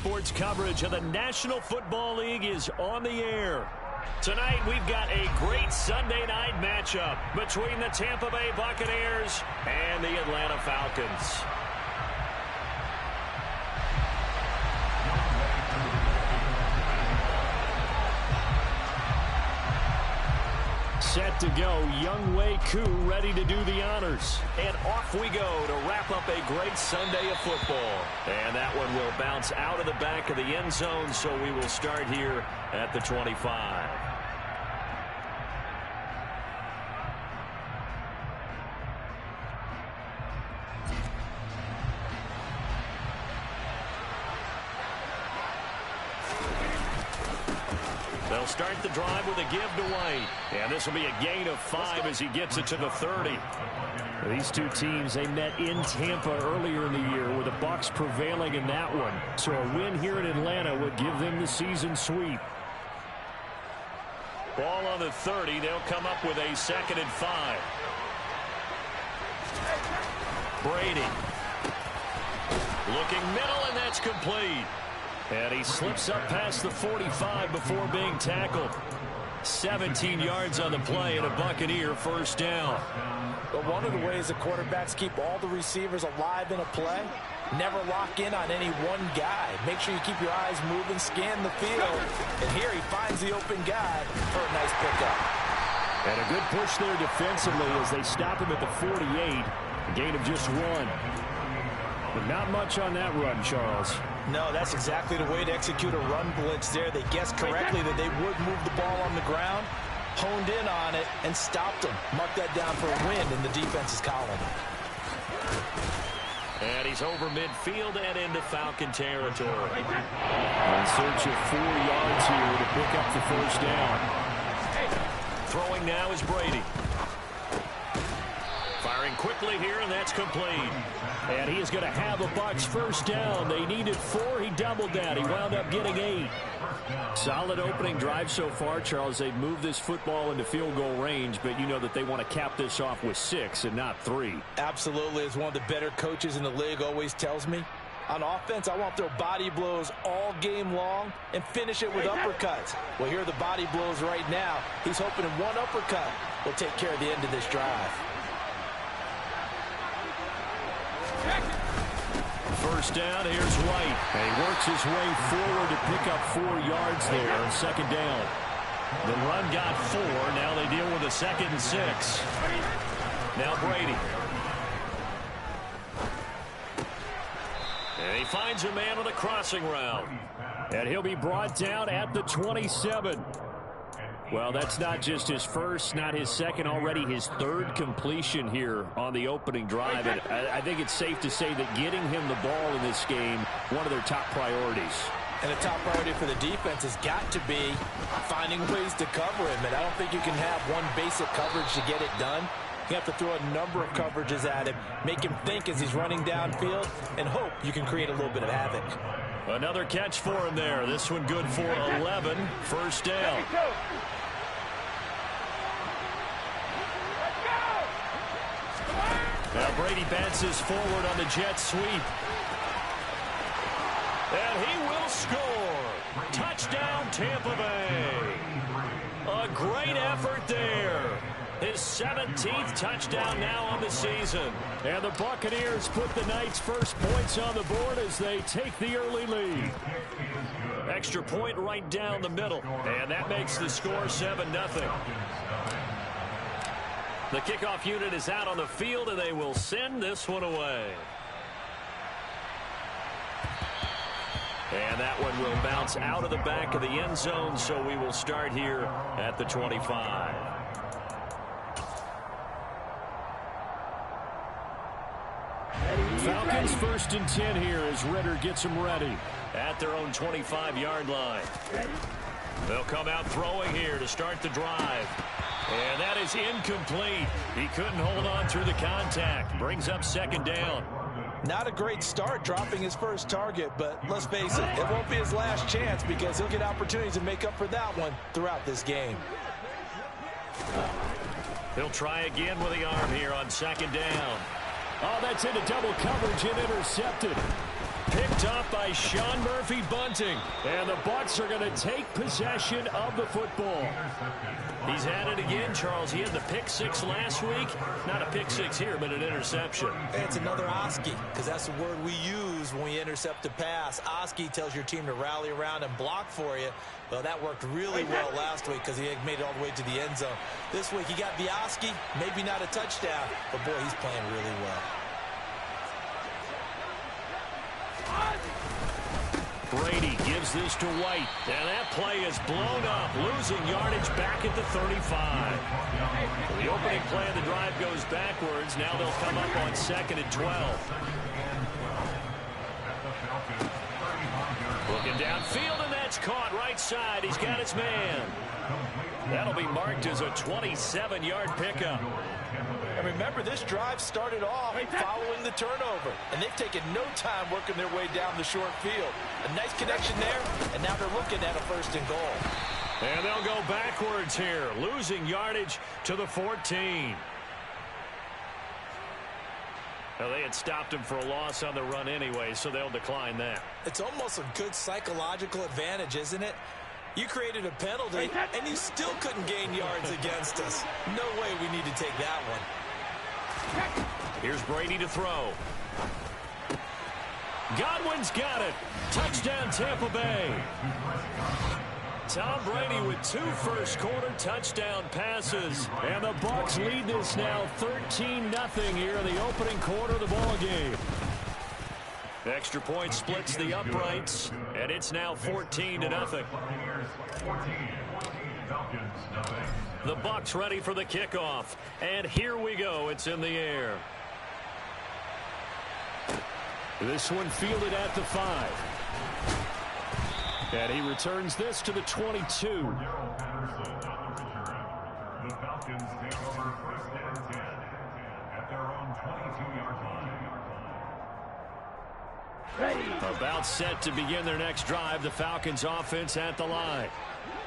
Sports coverage of the National Football League is on the air. Tonight, we've got a great Sunday night matchup between the Tampa Bay Buccaneers and the Atlanta Falcons. Set to go, Younghoe Koo ready to do the honors. And off we go to wrap up a great Sunday of football. And that one will bounce out of the back of the end zone, so we will start here at the 25. They'll start the drive with a give to White. And this will be a gain of 5 as he gets it to the 30. These two teams, they met in Tampa earlier in the year with the Bucs prevailing in that one. So a win here in Atlanta would give them the season sweep. Ball on the 30. They'll come up with a 2nd and 5. Brady. Looking middle, and that's complete. And he slips up past the 45 before being tackled. 17 yards on the play and a Buccaneer first down. But one of the ways the quarterbacks keep all the receivers alive in a play, never lock in on any one guy. Make sure you keep your eyes moving, scan the field. And here he finds the open guy for a nice pickup. And a good push there defensively as they stop him at the 48. A gain of just 1. But not much on that run, Charles. No, that's exactly the way to execute a run blitz there. They guessed correctly that they would move the ball on the ground, honed in on it, and stopped them. Mark that down for a win in the defense's column. And he's over midfield and into Falcon territory. In search of 4 yards here to pick up the first down. Throwing now is Brady. Firing quickly here, and that's complete. And he is going to have a Bucs first down. They needed 4. He doubled that. He wound up getting 8. Solid opening drive so far, Charles. They've moved this football into field goal range, but you know that they want to cap this off with 6 and not 3. Absolutely. As one of the better coaches in the league always tells me, on offense, I want their body blows all game long and finish it with uppercuts. Well, here are the body blows right now. He's hoping in one uppercut will take care of the end of this drive. First down, here's White. And he works his way forward to pick up 4 yards there on 2nd down. The run got 4. Now they deal with a 2nd and 6. Now Brady. And he finds a man on a crossing route. And he'll be brought down at the 27. Well, that's not just his first, not his second, already his 3rd completion here on the opening drive. And I think it's safe to say that getting him the ball in this game, one of their top priorities. And the top priority for the defense has got to be finding ways to cover him. And I don't think you can have one basic coverage to get it done. You have to throw a number of coverages at him, make him think as he's running downfield, and hope you can create a little bit of havoc. Another catch for him there. This one good for 11. First down. Now Brady bounces forward on the jet sweep. And he will score. Touchdown, Tampa Bay. A great effort there. His 17th touchdown now on the season. And the Buccaneers put the Knights' first points on the board as they take the early lead. Extra point right down the middle. And that makes the score 7-0. The kickoff unit is out on the field, and they will send this one away. And that one will bounce out of the back of the end zone, so we will start here at the 25. Falcons 1st and 10 here as Ritter gets them ready at their own 25-yard line. They'll come out throwing here to start the drive. And that is incomplete. He couldn't hold on through the contact. Brings up 2nd down. Not a great start dropping his first target, but let's face it, it won't be his last chance because he'll get opportunities to make up for that one throughout this game. He'll try again with the arm here on 2nd down. Oh, that's into double coverage and intercepted. picked up by Sean Murphy Bunting. And the Bucs are going to take possession of the football. He's at it again, Charles. He had the pick six last week. Not a pick six here, but an interception. It's another Oski, because that's the word we use when we intercept a pass. Oski tells your team to rally around and block for you. Well, that worked really well last week because he made it all the way to the end zone. This week he got the Oski, maybe not a touchdown, but boy, he's playing really well. Brady gives this to White, and that play is blown up, losing yardage back at the 35. The opening play of the drive goes backwards. Now they'll come up on 2nd and 12. Looking downfield, and that's caught right side. He's got his man. That'll be marked as a 27-yard pickup. And remember, this drive started off following the turnover, and they've taken no time working their way down the short field. A nice connection there, and now they're looking at a 1st and goal. And they'll go backwards here, losing yardage to the 14. Well, they had stopped him for a loss on the run anyway, so they'll decline that. It's almost a good psychological advantage, isn't it? You created a penalty, and you still couldn't gain yards against us. No way we need to take that one. Here's Brady to throw. Godwin's got it. Touchdown, Tampa Bay. Tom Brady with 2 first-quarter touchdown passes. And the Bucs lead this now 13-0 here in the opening quarter of the ballgame. Extra point splits the uprights, and it's now 14-0. The Bucs ready for the kickoff, and here we go. It's in the air. This one fielded at the 5. And he returns this to the 22. The Falcons take over 1st and 10 at their own 22-yard line. About set to begin their next drive, the Falcons offense at the line.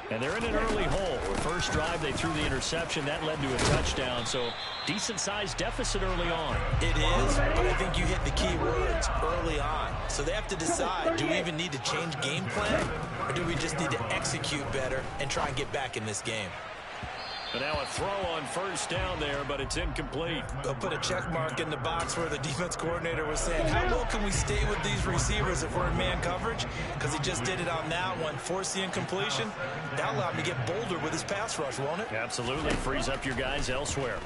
And they're in an early hole. The first drive, they threw the interception. That led to a touchdown, so decent-sized deficit early on. It is, but I think you hit the key words, early on. So they have to decide, do we even need to change game plan, or do we just need to execute better and try and get back in this game? But now a throw on 1st down there, but it's incomplete. They'll put a check mark in the box where the defense coordinator was saying, how low can we stay with these receivers if we're in man coverage? Because he just did it on that one, forced the incompletion. That'll allow him to get bolder with his pass rush, won't it? Absolutely. Frees up your guys elsewhere.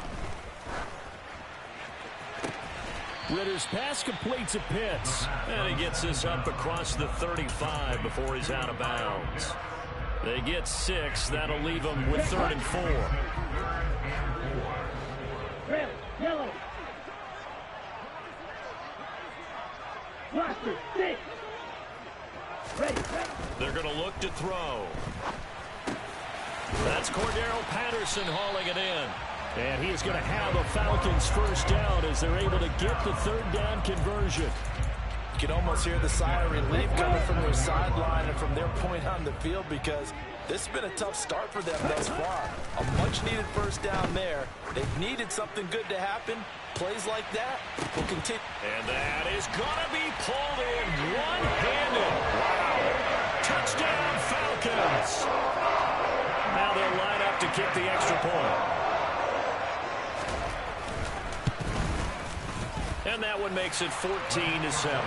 Ritter's pass completes a Pitts. And he gets this up across the 35 before he's out of bounds. They get 6. That'll leave them with 3rd and 4. Red, yellow. Blaster, 6. Ready. They're going to look to throw. That's Cordero Patterson hauling it in. And he is going to have a Falcons 1st down as they're able to get the 3rd down conversion. You can almost hear the sigh of relief coming from their sideline and from their point on the field, because this has been a tough start for them thus far. A much-needed 1st down there. They've needed something good to happen. Plays like that will continue. And that is going to be pulled in one-handed. Wow. Touchdown, Falcons. Now they'll line up to kick the extra point. And that one makes it 14-7.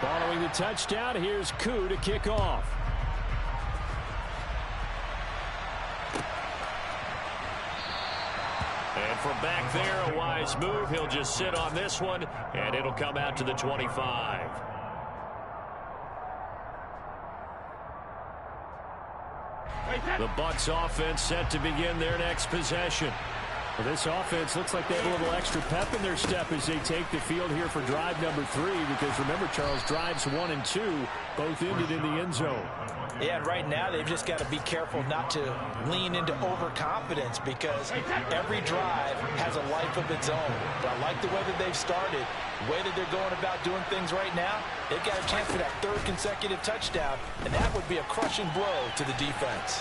Following the touchdown, here's Koo to kick off. And from back there, a wise move. He'll just sit on this one, and it'll come out to the 25. The Bucs offense set to begin their next possession. Well, this offense looks like they have a little extra pep in their step as they take the field here for drive number 3, because remember, Charles, drives 1 and 2 both ended in the end zone. Yeah, and right now they've just got to be careful not to lean into overconfidence, because every drive has a life of its own. But I like the way that they've started, the way that they're going about doing things right now. They've got a chance for that 3rd consecutive touchdown, and that would be a crushing blow to the defense.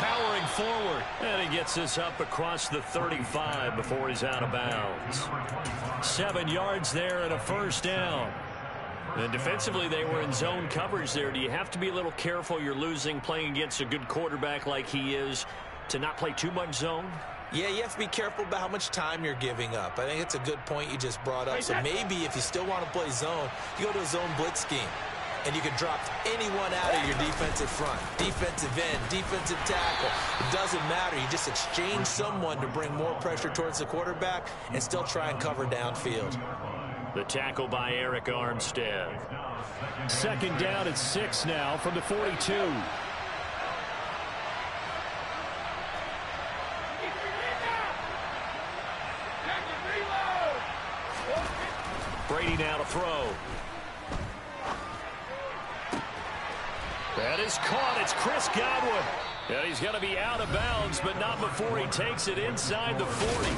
powering forward. And he gets this up across the 35 before he's out of bounds. 7 yards there and a first down. And defensively, they were in zone coverage there. Do you have to be a little careful? You're losing playing against a good quarterback like he is to not play too much zone? Yeah, you have to be careful about how much time you're giving up. I think it's a good point you just brought up. So maybe if you still want to play zone, you go to a zone blitz scheme. And you can drop anyone out of your defensive front. Defensive end, defensive tackle. It doesn't matter. You just exchange someone to bring more pressure towards the quarterback and still try and cover downfield. The tackle by Eric Armstead. Second down at 6 now from the 42. Brady now to throw. That is caught. It's Chris Godwin. And he's going to be out of bounds, but not before he takes it inside the 40.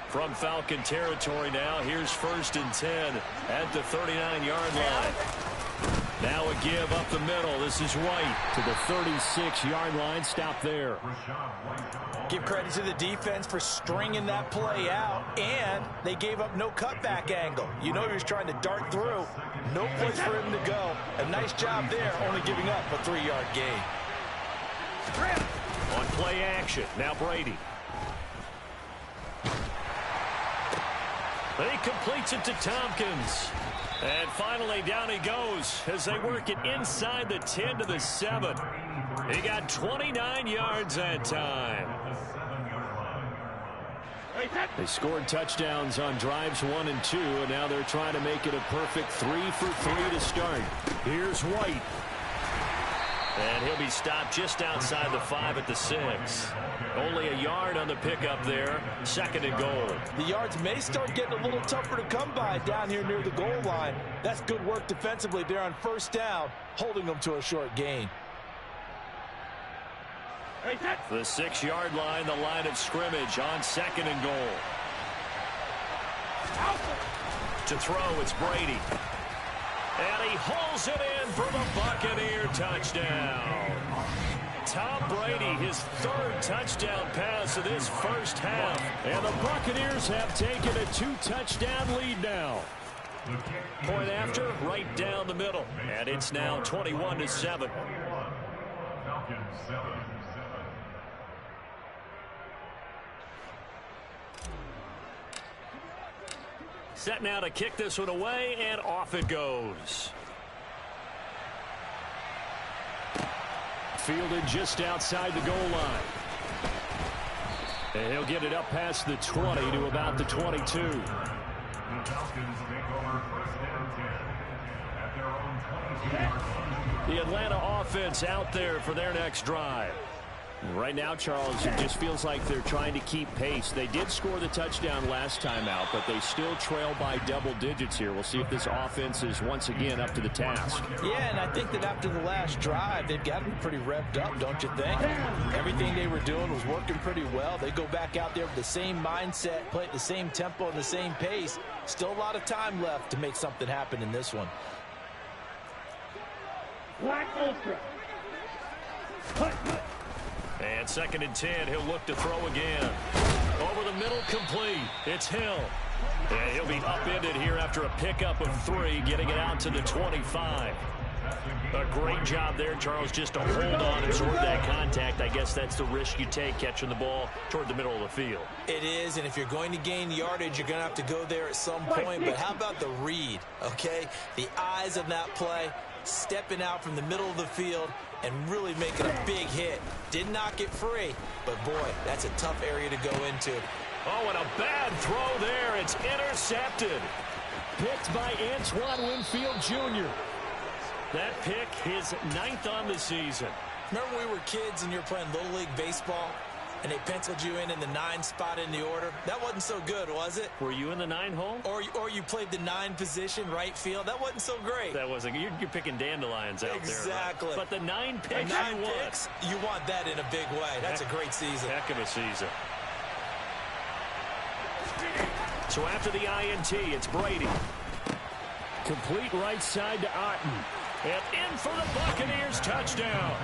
From Falcon territory now, here's 1st and 10 at the 39-yard line. Now a give up the middle. This is White to the 36-yard line. Stop there. Give credit to the defense for stringing that play out, and they gave up no cutback angle. You know he was trying to dart through. No place for him to go. A nice job there, only giving up a 3-yard gain. On play action, now Brady. He completes it to Tompkins. And finally down he goes as they work it inside the 10 to the 7. He got 29 yards that time. They scored touchdowns on drives 1 and 2, and now they're trying to make it a perfect 3 for 3 to start. Here's White. And he'll be stopped just outside the 5 at the 6. Only a yard on the pickup there. 2nd and goal. The yards may start getting a little tougher to come by down here near the goal line. That's good work defensively there on 1st down, holding them to a short gain. The 6-yard line, the line of scrimmage on 2nd and goal. To throw, it's Brady. And he hauls it in for the Buccaneer touchdown. Tom Brady, his 3rd touchdown pass of this first half. And the Buccaneers have taken a 2-touchdown lead now. Point after, right down the middle. And it's now 21-7. Set now to kick this one away, and off it goes. Fielded just outside the goal line. And he'll get it up past the 20 to about the 22. The Falcons take over 1st and 10 at their own 22-yard line. The Atlanta offense out there for their next drive. Right now, Charles, it just feels like they're trying to keep pace. They did score the touchdown last time out, but they still trail by double digits here. We'll see if this offense is once again up to the task. Yeah, and I think that after the last drive, they've got to be pretty revved up, don't you think? Everything they were doing was working pretty well. They go back out there with the same mindset, play at the same tempo and the same pace. Still a lot of time left to make something happen in this one. Black Ultra. Cut. And 2nd and 10, he'll look to throw again. Over the middle, complete. It's Hill. And he'll be upended here after a pickup of 3, getting it out to the 25. A great job there, Charles, just to hold on and absorb that contact. I guess that's the risk you take, catching the ball toward the middle of the field. It is, and if you're going to gain yardage, you're going to have to go there at some point. But how about the read, okay? The eyes of that play, stepping out from the middle of the field and really making a big hit. Didn't knock it free, but boy, that's a tough area to go into. Oh, and a bad throw there. It's intercepted. Picked by Antoine Winfield Jr. That pick, his 9th on the season. Remember when we were kids and you were playing Little League Baseball and they penciled you in the 9 spot in the order? That wasn't so good, was it? Were you in the 9 hole? Or you played the 9 position, right field? That wasn't so great. That wasn't. You're picking dandelions out exactly. there. Right? But the 9 picks, you want that in a big way. That's a great season. Heck of a season. So after the INT, it's Brady. Complete right side to Otten. And in for the Buccaneers touchdown.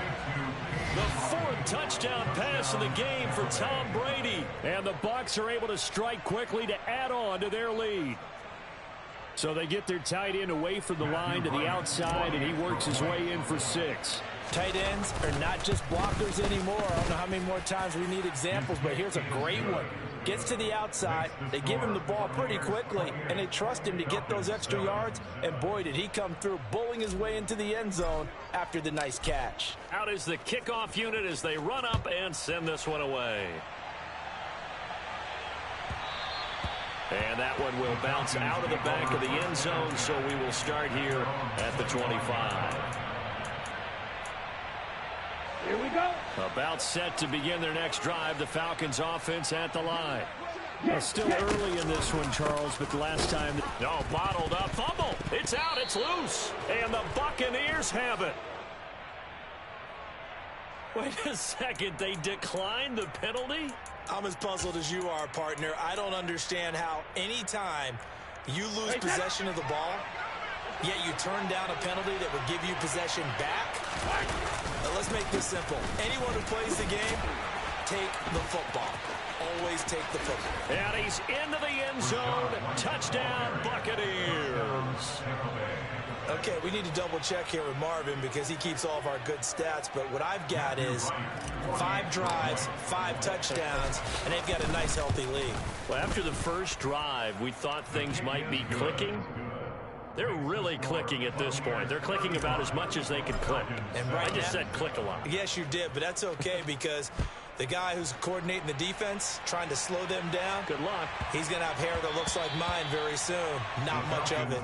The fourth touchdown pass of the game for Tom Brady. And the Bucs are able to strike quickly to add on to their lead. So they get their tight end away from the line to the outside, and he works his way in for 6. Tight ends are not just blockers anymore. I don't know how many more times we need examples, but here's a great one. Gets to the outside, they give him the ball pretty quickly, and they trust him to get those extra yards, and boy, did he come through, bowling his way into the end zone after the nice catch. Out is the kickoff unit as they run up and send this one away. And that one will bounce out of the back of the end zone, so we will start here at the 25. Here we go. About set to begin their next drive, the Falcons offense at the line. Still early in this one, Charles, but the last time... No, bottled up, fumble. It's out, it's loose. And the Buccaneers have it. Wait a second, they declined the penalty? I'm as puzzled as you are, partner. I don't understand how any time you lose possession of the ball, yet you turn down a penalty that would give you possession back. Now let's make this simple. Anyone who plays the game, take the football. Always take the football. And he's into the end zone. Touchdown, Buccaneers. Okay, we need to double check here with Marvin because he keeps all of our good stats, but what I've got is 5 drives, 5 touchdowns, and they've got a nice, healthy lead. Well, after the first drive, we thought things might be clicking. They're really clicking at this point. They're clicking about as much as they can click. And right I just said click a lot. Yes, you did, but that's okay because the guy who's coordinating the defense, trying to slow them down, good luck. He's going to have hair that looks like mine very soon. Not much of it.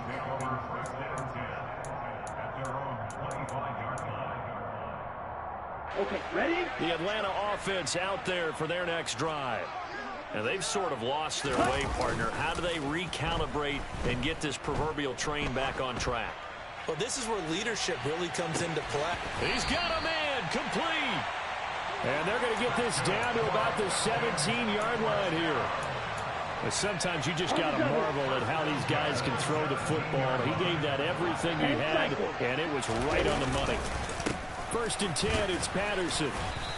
Okay, ready? The Atlanta offense out there for their next drive. And they've sort of lost their way, partner. How do they recalibrate and get this proverbial train back on track? Well, this is where leadership really comes into play. He's got a man complete. And they're going to get this down to about the 17-yard line here. But sometimes you just got to marvel at how these guys can throw the football. He gave that everything he had, and it was right on the money. 1st and 10, it's Patterson.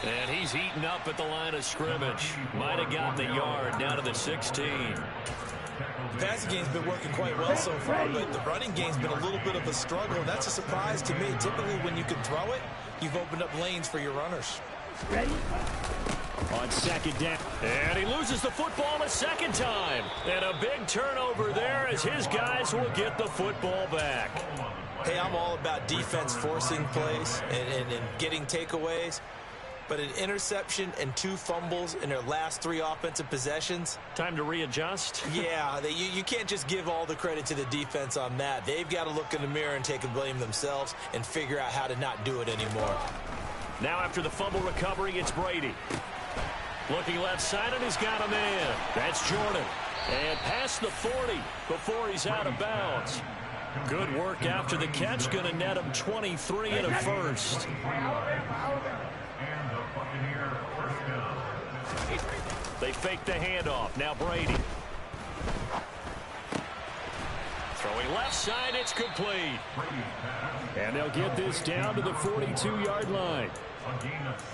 And he's eaten up at the line of scrimmage. Might have got the yard down to the 16. The passing game's been working quite well so far, but the running game's been a little bit of a struggle. That's a surprise to me. Typically, when you can throw it, you've opened up lanes for your runners. Ready? On 2nd down. And he loses the football a 2nd time. And a big turnover there as his guys will get the football back. Hey, I'm all about defense forcing plays and getting takeaways. But an interception and 2 fumbles in their last 3 offensive possessions. Time to readjust? Yeah, you can't just give all the credit to the defense on that. They've got to look in the mirror and take the blame themselves and figure out how to not do it anymore. Now after the fumble recovery, it's Brady. Looking left side, and he's got a man. That's Jordan. And past the 40 before he's out of bounds. Good work after the catch. Going to net him 23 and a first. They fake the handoff. Now Brady. Throwing left side, it's complete. And they'll get this down to the 42-yard line.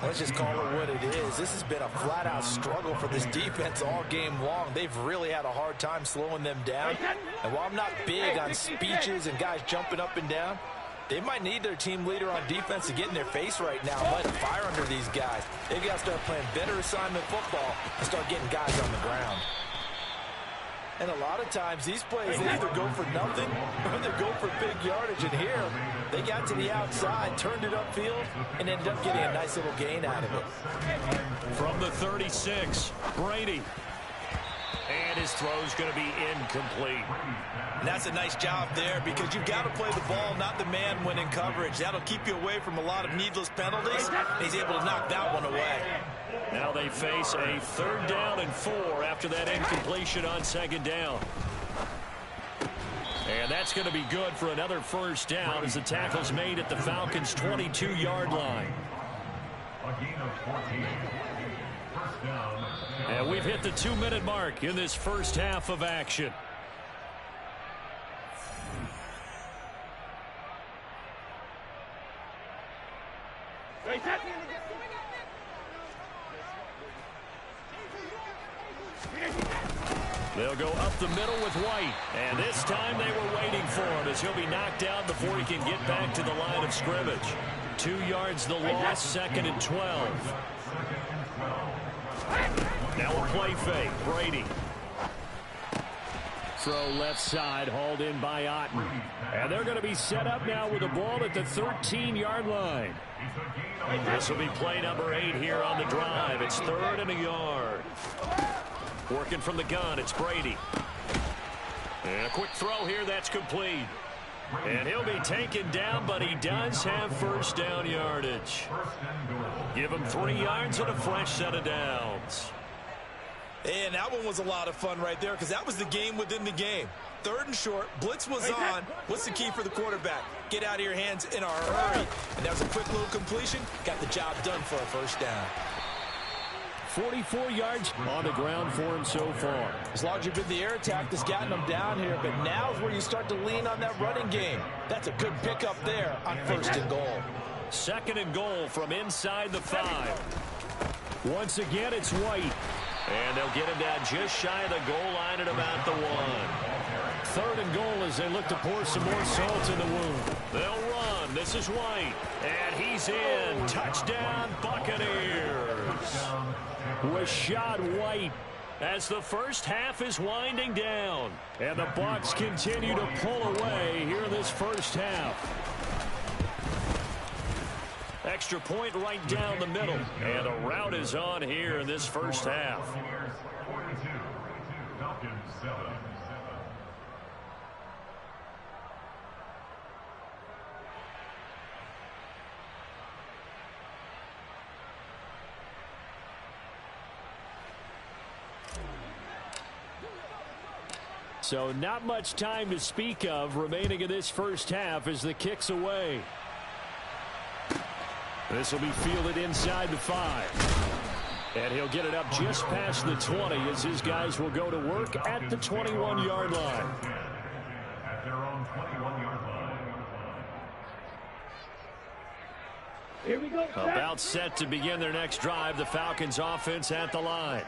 Let's just call it what it is. This has been a flat-out struggle for this defense all game long. They've really had a hard time slowing them down. And while I'm not big on speeches and guys jumping up and down, they might need their team leader on defense to get in their face right now, letting fire under these guys. They've got to start playing better assignment football and start getting guys on the ground. And a lot of times, these plays, they either go for nothing or they go for big yardage. And here, they got to the outside, turned it upfield, and ended up getting a nice little gain out of it. From the 36, Brady. And his throw's going to be incomplete. And that's a nice job there because you've got to play the ball, not the man when in coverage. That'll keep you away from a lot of needless penalties. He's able to knock that one away. Now they face a 3rd down and 4 after that incompletion on 2nd down. And that's going to be good for another 1st down as the tackle's made at the Falcons' 22-yard line. A gain of 14. 1st down. And we've hit the 2-minute mark in this first half of action. They'll go up the middle with White. And this time they were waiting for him as he'll be knocked down before he can get back to the line of scrimmage. 2 yards the loss, 2nd and 12. Now a play fake. Brady. Throw left side, hauled in by Otten. And they're going to be set up now with the ball at the 13-yard line. This will be play number 8 here on the drive. It's 3rd and a yard. Working from the gun, it's Brady. And a quick throw here, that's complete. And he'll be taken down, but he does have first down yardage. Give him 3 yards and a fresh set of downs. And that one was a lot of fun right there because that was the game within the game. 3rd and short, blitz was on. What's the key for the quarterback? Get out of your hands in a hurry. And that was a quick little completion. Got the job done for a first down. 44 yards on the ground for him so far. As long as you've been the air attack that's gotten him down here, but now is where you start to lean on that running game. That's a good pickup there on 1st and goal. 2nd and goal from inside the 5. Once again, it's White. And they'll get him down just shy of the goal line at about the 1. 3rd and goal as they look to pour some more salt in the wound. They'll run. This is White. And he's in. Touchdown, Buccaneers. Rashad White as the first half is winding down. And the Bucs continue to pull away here in this first half. Extra point right down the middle. And a rout is on here in this first half. So not much time to speak of remaining in this first half as the kick's away. This will be fielded inside the 5. And he'll get it up just past the 20 as his guys will go to work at the 21-yard line. At their own 21-yard line. Here we go. About set to begin their next drive, the Falcons offense at the line.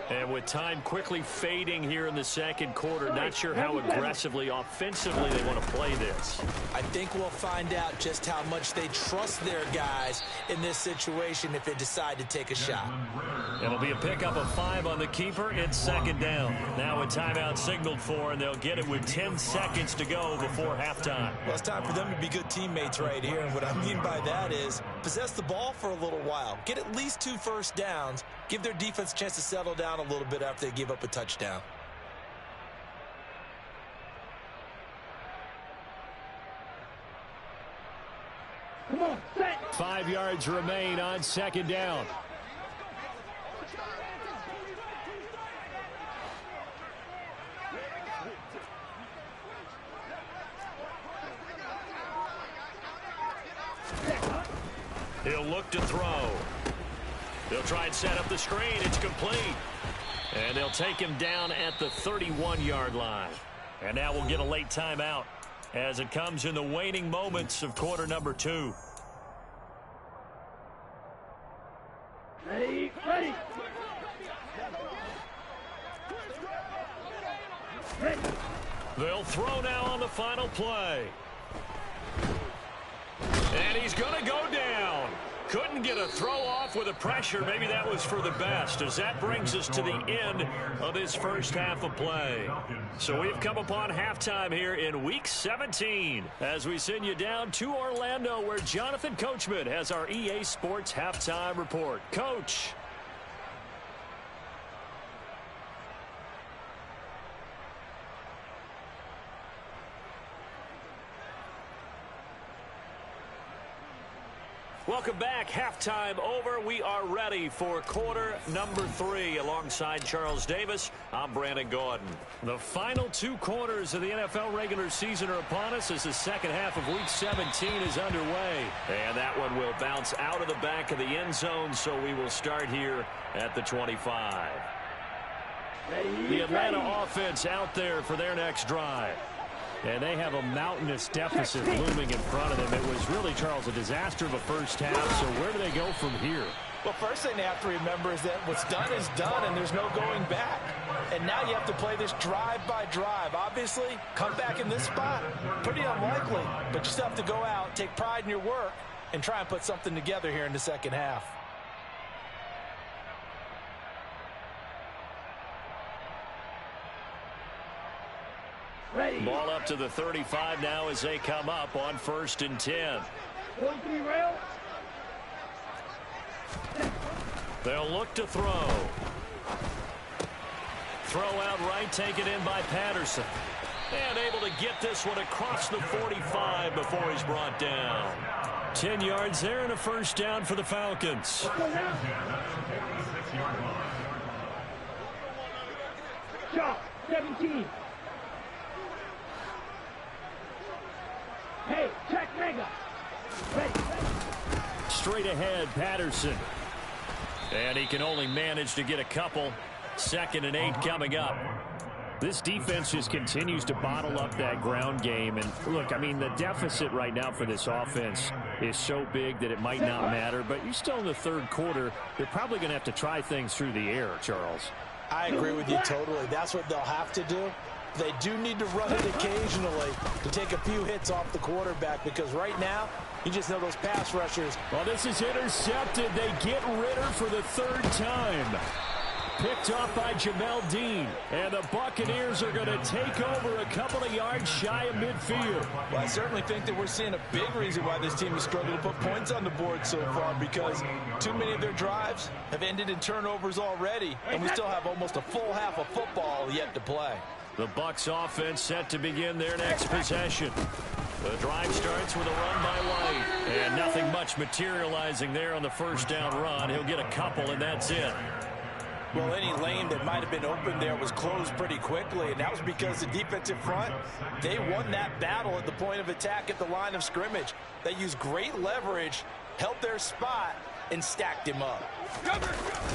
And with time quickly fading here in the second quarter, not sure how aggressively, offensively they want to play this. I think we'll find out just how much they trust their guys in this situation if they decide to take a shot. It'll be a pickup of 5 on the keeper. It's 2nd down. Now a timeout signaled for, and they'll get it with 10 seconds to go before halftime. Well, it's time for them to be good teammates right here. And what I mean by that is possess the ball for a little while. Get at least 2 first downs. Give their defense a chance to settle down a little bit after they give up a touchdown. Come on, set. 5 yards remain on 2nd down. He'll look to throw. They'll try and set up the screen. It's complete. And they'll take him down at the 31-yard line. And now we'll get a late timeout as it comes in the waning moments of quarter number 2. Ready, ready. Ready. They'll throw now on the final play. And he's going to go down. Couldn't get a throw off with the pressure. Maybe that was for the best, as that brings us to the end of this first half of play. So we've come upon halftime here in Week 17 as we send you down to Orlando, where Jonathan Coachman has our EA Sports halftime report. Coach. Welcome back. Halftime over. We are ready for quarter number 3. Alongside Charles Davis, I'm Brandon Gordon. The final 2 quarters of the NFL regular season are upon us as the second half of Week 17 is underway. And that one will bounce out of the back of the end zone, so we will start here at the 25. The Atlanta offense out there for their next drive. And they have a mountainous deficit looming in front of them. It was really, Charles, a disaster of a first half. So where do they go from here? Well, first thing they have to remember is that what's done is done, and there's no going back. And now you have to play this drive by drive. Obviously, come back in this spot, pretty unlikely. But you still have to go out, take pride in your work, and try and put something together here in the second half. Ready. Ball up to the 35 now as they come up on 1st and 10. 43 rail. They'll look to throw. Throw out right, taken in by Patterson. And able to get this one across the 45 before he's brought down. 10 yards there and a first down for the Falcons. Shot. 17. Hey, check mega. Ready. Straight ahead, Patterson. And he can only manage to get a couple. 2nd and 8 coming up. This defense just continues to bottle up that ground game. And look, I mean, the deficit right now for this offense is so big that it might not matter. But you're still in the 3rd quarter. They're probably going to have to try things through the air, Charles. I agree with you totally. That's what they'll have to do. They do need to run it occasionally to take a few hits off the quarterback, because right now, you just know those pass rushers. Well, this is intercepted. They get Ritter for the 3rd time. Picked off by Jamel Dean. And the Buccaneers are going to take over a couple of yards shy of midfield. Well, I certainly think that we're seeing a big reason why this team has struggled to put points on the board so far, because too many of their drives have ended in turnovers already, and we still have almost a full half of football yet to play. The Bucs offense set to begin their next possession. The drive starts with a run by White. And nothing much materializing there on the first down run. He'll get a couple, and that's it. Well, any lane that might have been open there was closed pretty quickly, and that was because the defensive front, they won that battle at the point of attack at the line of scrimmage. They used great leverage, held their spot, and stacked him up.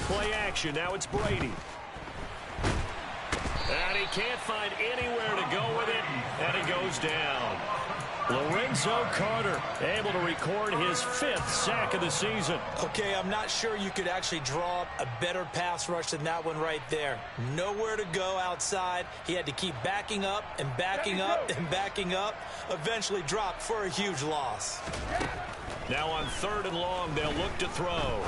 Play action. Now it's Brady. And he can't find anywhere to go with it, and it goes down. Lorenzo Carter able to record his 5th sack of the season. Okay, I'm not sure you could actually draw up a better pass rush than that one right there. Nowhere to go outside. He had to keep backing up and backing up and backing up. Eventually dropped for a huge loss. Now on 3rd and long, they'll look to throw.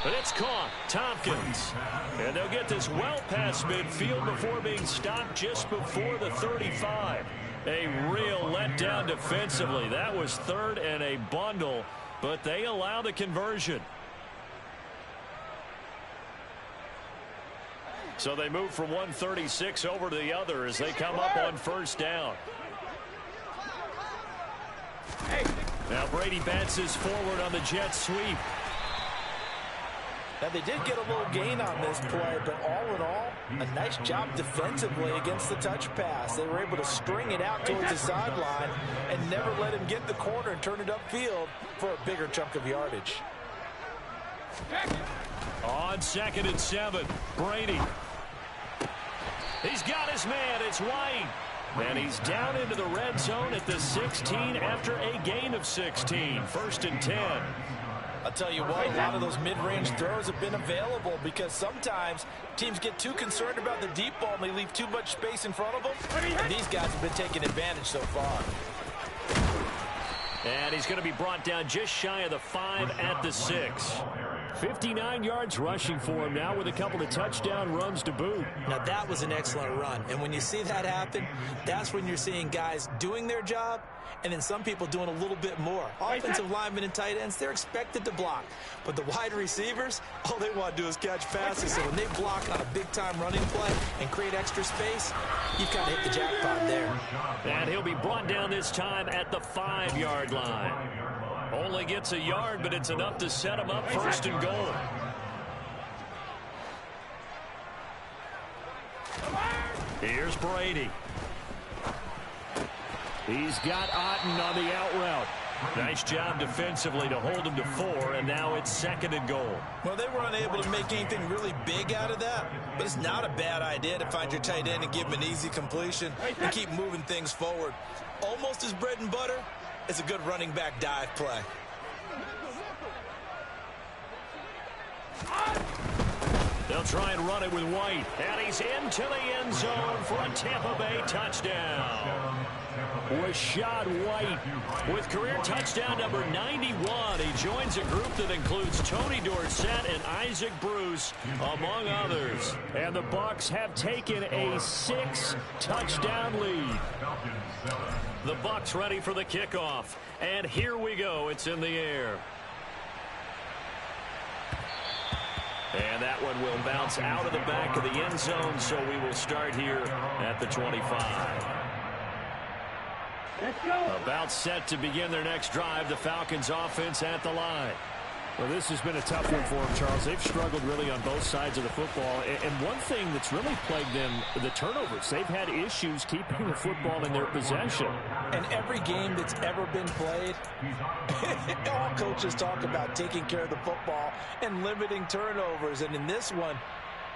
But it's caught. Tompkins. And they'll get this well past midfield before being stopped just before the 35. A real letdown defensively. That was 3rd and a bundle, but they allow the conversion. So they move from 136 over to the other as they come up on 1st down. Now Brady bounces forward on the jet sweep. Now, they did get a little gain on this play, but all in all, a nice job defensively against the touch pass. They were able to string it out towards the sideline and never let him get the corner and turn it upfield for a bigger chunk of yardage. On 2nd and 7, Brady. He's got his man. It's White. And he's down into the red zone at the 16 after a gain of 16. 1st and 10. I'll tell you what, a lot of those mid-range throws have been available because sometimes teams get too concerned about the deep ball and they leave too much space in front of them. And these guys have been taking advantage so far. And he's going to be brought down just shy of the 5 at the 6. 59 yards rushing for him now with a couple of touchdown runs to boot. Now that was an excellent run. And when you see that happen, that's when you're seeing guys doing their job and then some people doing a little bit more. Offensive linemen and tight ends, they're expected to block. But the wide receivers, all they want to do is catch passes. So when they block on a big-time running play and create extra space, you've kind of hit the jackpot there. And he'll be brought down this time at the 5-yard line. Only gets a yard, but it's enough to set him up 1st and goal. Here's Brady. He's got Otten on the out route. Nice job defensively to hold them to 4, and now it's 2nd and goal. Well, they were unable to make anything really big out of that, but it's not a bad idea to find your tight end and give him an easy completion and keep moving things forward. Almost as bread and butter as a good running back dive play. They'll try and run it with White, and he's into the end zone for a Tampa Bay touchdown. Rashad White with career touchdown number 91. He joins a group that includes Tony Dorsett and Isaac Bruce, among others. And the Bucs have taken a 6-touchdown lead. The Bucs ready for the kickoff. And here we go. It's in the air. And that one will bounce out of the back of the end zone, so we will start here at the 25. Let's go. About set to begin their next drive, the Falcons offense at the line. Well, this has been a tough one for them, Charles. They've struggled really on both sides of the football. And one thing that's really plagued them, the turnovers. They've had issues keeping the football in their possession. And every game that's ever been played, all coaches talk about taking care of the football and limiting turnovers. And in this one,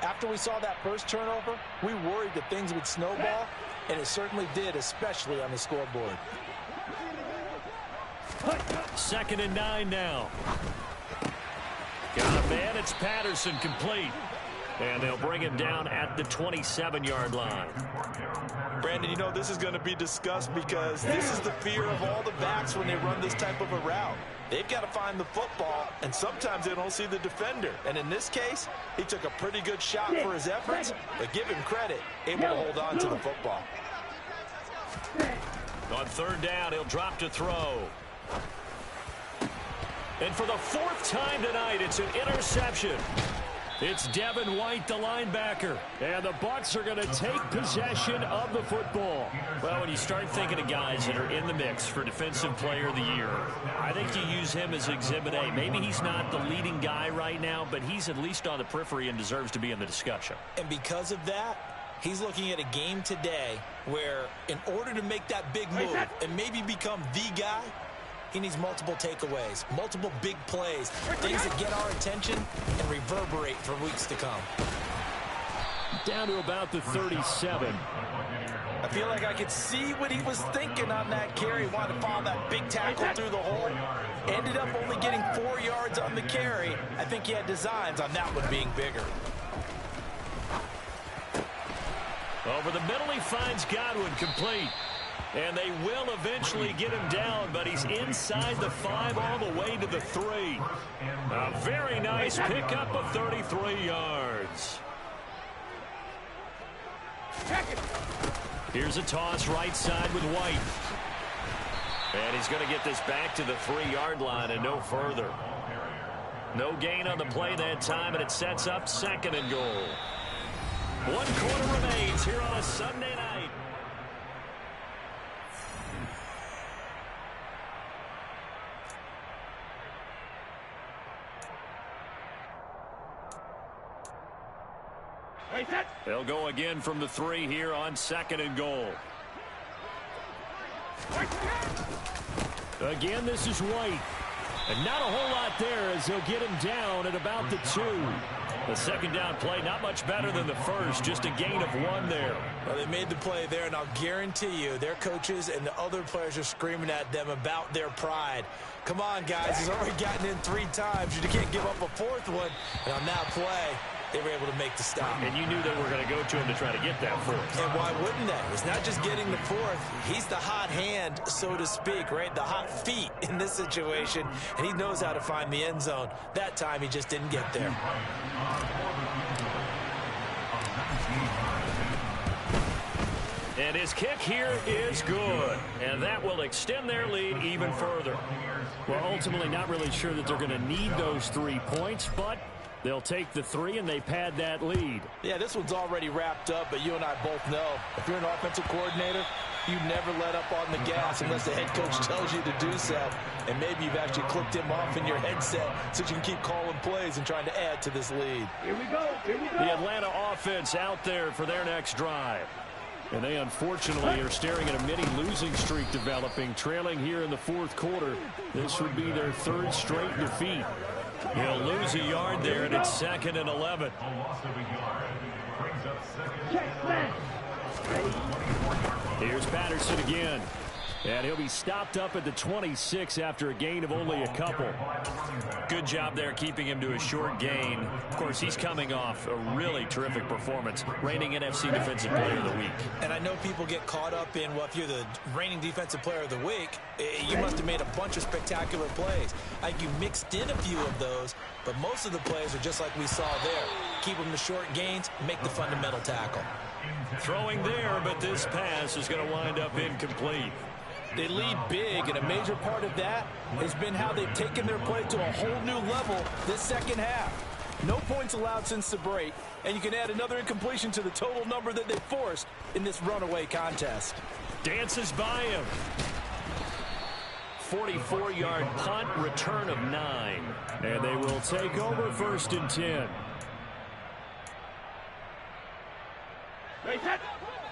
after we saw that first turnover, we worried that things would snowball, and it certainly did, especially on the scoreboard. 2nd and 9 now. Got a man, it's Patterson, complete. And they'll bring him down at the 27-yard line. Brandon, you know, this is going to be discussed because this is the fear of all the backs when they run this type of a route. They've got to find the football, and sometimes they don't see the defender. And in this case, he took a pretty good shot for his efforts, but give him credit, able to hold on to the football. On 3rd down, he'll drop to throw. And for the 4th time tonight, it's an interception. It's Devin White, the linebacker. And the Bucs are going to take possession of the football. Well, when you start thinking of guys that are in the mix for Defensive Player of the Year, I think you use him as Exhibit A. Maybe he's not the leading guy right now, but he's at least on the periphery and deserves to be in the discussion. And because of that, he's looking at a game today where in order to make that big move and maybe become the guy, he needs multiple takeaways, multiple big plays, things that get our attention and reverberate for weeks to come. Down to about the 37. I feel like I could see what he was thinking on that carry. Wanted to follow that big tackle through the hole. Ended up only getting 4 yards on the carry. I think he had designs on that one being bigger. Over the middle, he finds Godwin, complete. And they will eventually get him down, but he's inside the 5 all the way to the 3. A very nice pickup of 33 yards. Here's a toss right side with White. And he's going to get this back to the 3-yard line and no further. No gain on the play that time, and it sets up 2nd and goal. 1 quarter remains here on a Sunday night. They'll go again from the 3 here on 2nd and goal. Again, this is White. And not a whole lot there as they'll get him down at about the 2. The 2nd down play, not much better than the first, just a gain of 1 there. Well, they made the play there, and I'll guarantee you their coaches and the other players are screaming at them about their pride. Come on, guys. He's already gotten in 3 times. You can't give up a 4th one. And on that play, they were able to make the stop. And you knew they were going to go to him to try to get that 4th. And why wouldn't they? It's not just getting the 4th. He's the hot hand, so to speak, right? The hot feet in this situation. And he knows how to find the end zone. That time, he just didn't get there. And his kick here is good. And that will extend their lead even further. Well, ultimately, not really sure that they're going to need those 3 points, but they'll take the 3 and they pad that lead. Yeah, this one's already wrapped up, but you and I both know if you're an offensive coordinator, you never let up on the gas unless the head coach tells you to do so. And maybe you've actually clicked him off in your headset so you can keep calling plays and trying to add to this lead. Here we go. Here we go. The Atlanta offense out there for their next drive. And they unfortunately are staring at a mini losing streak developing, trailing here in the fourth quarter. This would be their third straight defeat. He'll lose a yard there, and it's 2nd and 11. Here's Patterson again. And he'll be stopped up at the 26 after a gain of only a couple. Good job there keeping him to a short gain. Of course, he's coming off a really terrific performance, reigning NFC Defensive Player of the Week. And I know people get caught up in, well, if you're the reigning Defensive Player of the Week, you must have made a bunch of spectacular plays. I think you mixed in a few of those, but most of the plays are just like we saw there. Keep them to short gains, make the fundamental tackle. Throwing there, but this pass is going to wind up incomplete. They lead big, and a major part of that has been how they've taken their play to a whole new level this second half. No points allowed since the break, and you can add another incompletion to the total number that they forced in this runaway contest. Dances by him. 44-yard punt, return of 9. And they will take over 1st and 10.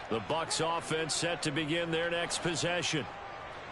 The Bucs offense set to begin their next possession.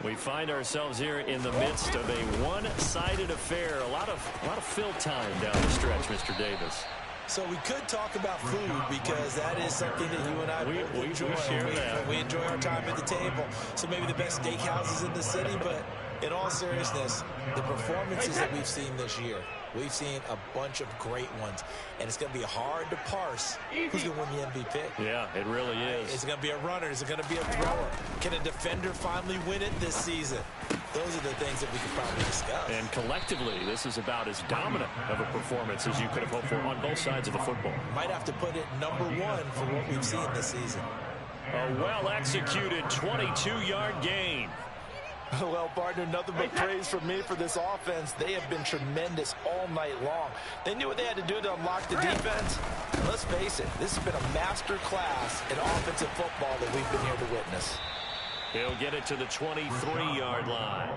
We find ourselves here in the midst of a one-sided affair. A lot of fill time down the stretch, Mr. Davis. So we could talk about food because that is something that you and I we enjoy. share that. We enjoy our time at the table. So maybe the best steakhouses in the city, but in all seriousness, the performances that we've seen this year, we've seen a bunch of great ones, and it's going to be hard to parse who's going to win the MVP. Yeah, it really is. Is it going to be a runner? Is it going to be a thrower? Can a defender finally win it this season? Those are the things that we could probably discuss. And collectively, this is about as dominant of a performance as you could have hoped for on both sides of the football. Might have to put it number 1 for what we've seen this season. A well-executed 22-yard gain. Well, partner, nothing but praise from me for this offense. They have been tremendous all night long. They knew what they had to do to unlock the defense. And let's face it, this has been a master class in offensive football that we've been here to witness. He'll get it to the 23-yard line.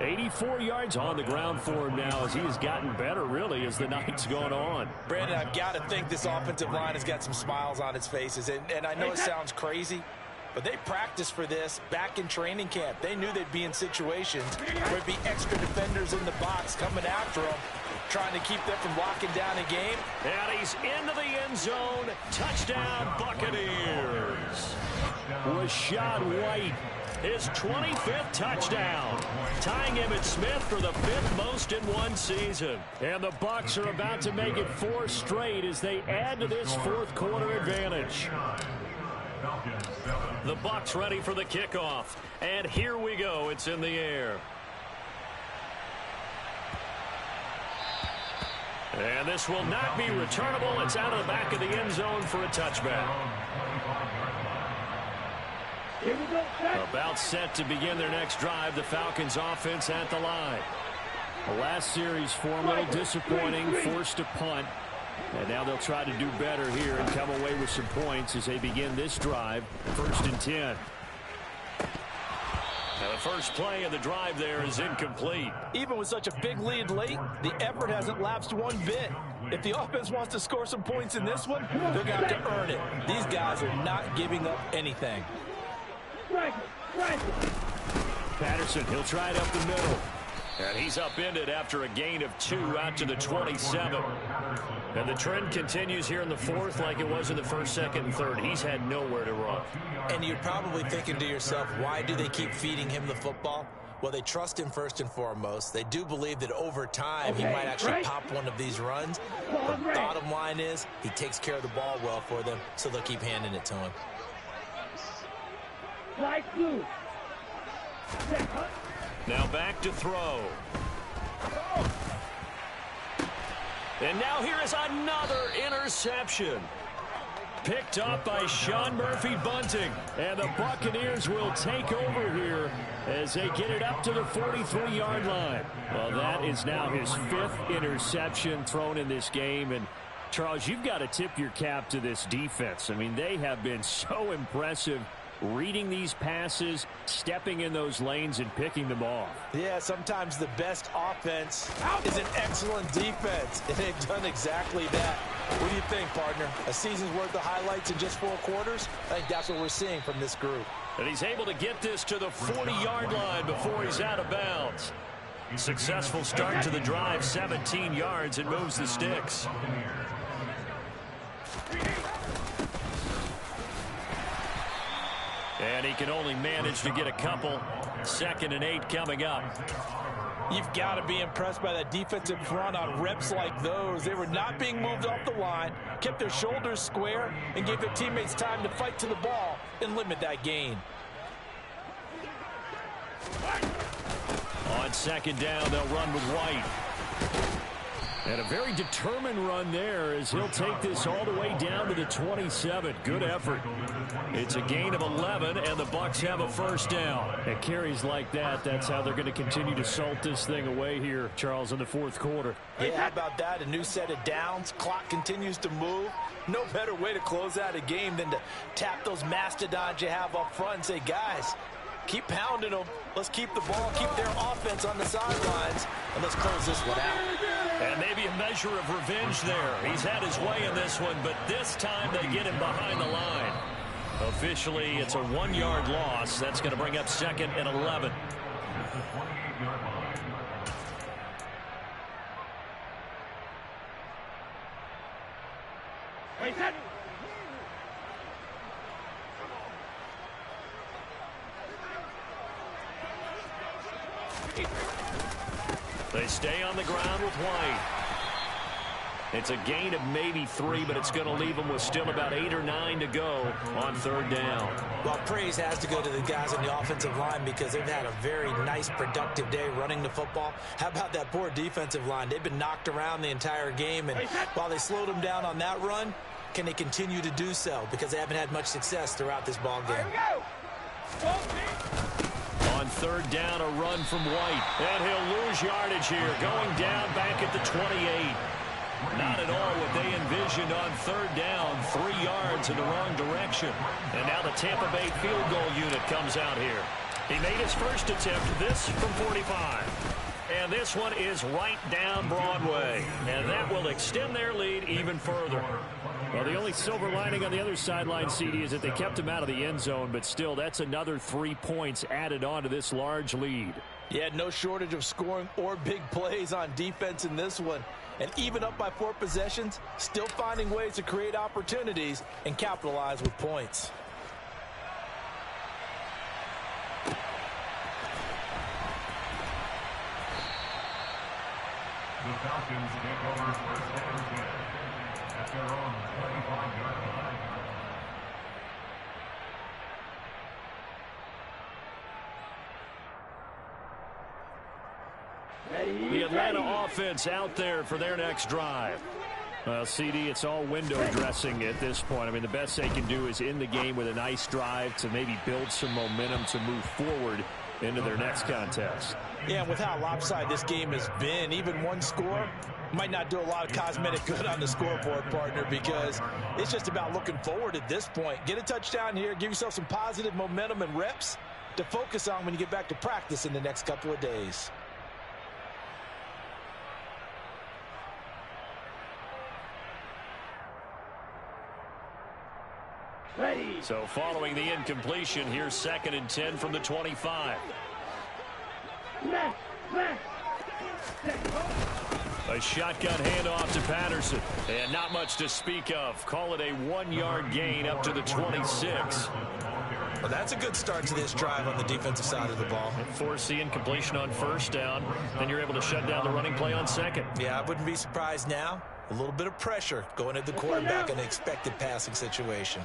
84 yards on the ground for him now as he has gotten better, really, as the night's gone on. Brandon, I've got to think this offensive line has got some smiles on its faces. And I know it sounds crazy, but they practiced for this back in training camp. They knew they'd be in situations where there'd be extra defenders in the box coming after them, trying to keep them from locking down a game. And he's into the end zone. Touchdown, Buccaneers. Rashad White, his 25th touchdown, tying Emmitt Smith for the 5th most in one season. And the Bucs are about to make it 4 straight as they add to this fourth quarter advantage. The Bucs ready for the kickoff. And here we go. It's in the air. And this will not be returnable. It's out of the back of the end zone for a touchback. Here we go, About set to begin their next drive. The Falcons offense at the line. The last series for them, a little disappointing, forced a punt. And now they'll try to do better here and come away with some points as they begin this drive. 1st and 10. Now the first play of the drive there is incomplete. Even with such a big lead late, the effort hasn't lapsed one bit. If the offense wants to score some points in this one, they're going to have to earn it. These guys are not giving up anything. Patterson, he'll try it up the middle. And he's upended after a gain of 2 out to the 27. And the trend continues here in the fourth like it was in the first, second, and third. He's had nowhere to run. And you're probably thinking to yourself, why do they keep feeding him the football? Well, they trust him first and foremost. They do believe that over time he might actually pop one of these runs. The bottom line is he takes care of the ball well for them, so they'll keep handing it to him. Now back to throw. And now here is another interception. Picked up by Sean Murphy-Bunting. And the Buccaneers will take over here as they get it up to the 43-yard line. Well, that is now his 5th interception thrown in this game. And, Charles, you've got to tip your cap to this defense. I mean, they have been so impressive reading these passes, stepping in those lanes, and picking them off. Yeah, sometimes the best offense is an excellent defense, and they've done exactly that. What do you think, partner? A season's worth of highlights in just 4 quarters? I think that's what we're seeing from this group. And he's able to get this to the 40-yard line before he's out of bounds. Successful start to the drive, 17 yards, and moves the sticks. And he can only manage to get a couple. 2nd and 8 coming up. You've got to be impressed by that defensive front on reps like those. They were not being moved off the line, kept their shoulders square, and gave their teammates time to fight to the ball and limit that gain. On 2nd down, they'll run with White. And a very determined run there as he'll take this all the way down to the 27. Good effort. It's a gain of 11, and the Bucs have a 1st down. At carries like that, that's how they're going to continue to salt this thing away here, Charles, in the 4th quarter. Yeah, how about that? A new set of downs. Clock continues to move. No better way to close out a game than to tap those mastodons you have up front and say, guys, keep pounding them. Let's keep the ball, keep their offense on the sidelines, and let's close this one out. And maybe a measure of revenge there. He's had his way in this one, but this time they get him behind the line. Officially, it's a 1-yard loss. That's going to bring up 2nd and 11. They stay on the ground with White. It's a gain of maybe 3, but it's going to leave them with still about 8 or 9 to go on 3rd down. Well, praise has to go to the guys on the offensive line because they've had a very nice, productive day running the football. How about that poor defensive line? They've been knocked around the entire game, and while they slowed them down on that run, can they continue to do so? Because they haven't had much success throughout this ball game. On 3rd down, a run from White. And he'll lose yardage here, going down back at the 28. Not at all what they envisioned on 3rd down. 3 yards in the wrong direction. And now the Tampa Bay field goal unit comes out here. He made his first attempt, this from 45. And this one is right down Broadway. And that will extend their lead even further. Well, the only silver lining on the other sideline, CD, is that they kept him out of the end zone, but still, that's another 3 points added on to this large lead. Yeah, no shortage of scoring or big plays on defense in this one. And even up by 4 possessions, still finding ways to create opportunities and capitalize with points. The Falcons take over 1st and 10 at their own 25-yard line. The Atlanta offense out there for their next drive. Well, CD, it's all window dressing at this point. I mean, the best they can do is in the game with a nice drive to maybe build some momentum to move forward into their next contest. Yeah, and with how lopsided this game has been, even one score might not do a lot of cosmetic good on the scoreboard, partner, because it's just about looking forward at this point. Get a touchdown here, give yourself some positive momentum and reps to focus on when you get back to practice in the next couple of days. So following the incompletion, here's 2nd and 10 from the 25. A shotgun handoff to Patterson. And not much to speak of. Call it a 1-yard gain up to the 26. Well, that's a good start to this drive on the defensive side of the ball. Force the incompletion on 1st down. Then you're able to shut down the running play on 2nd. Yeah, I wouldn't be surprised now. A little bit of pressure going at the quarterback in an expected passing situation.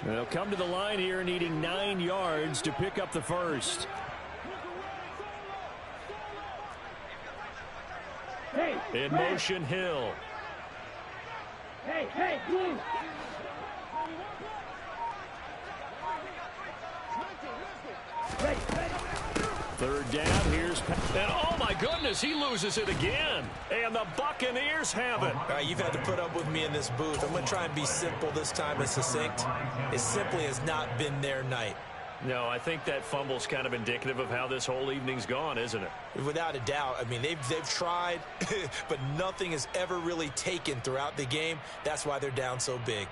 They'll come to the line here needing 9 yards to pick up the 1st. In motion, Hill. Hey, please. 3rd down, here's and oh my goodness, he loses it again. And the Buccaneers have it. All right, you've had to put up with me in this booth. I'm going to try and be simple this time and succinct. It simply has not been their night. No, I think that fumble's kind of indicative of how this whole evening's gone, isn't it? Without a doubt. I mean, they've tried, but nothing has ever really taken throughout the game. That's why they're down so big.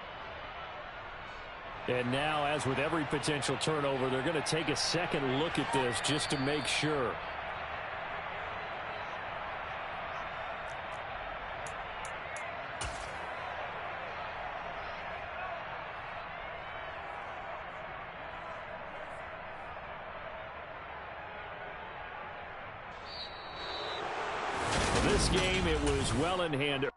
And now, as with every potential turnover, they're going to take a second look at this just to make sure. This game, it was well in hand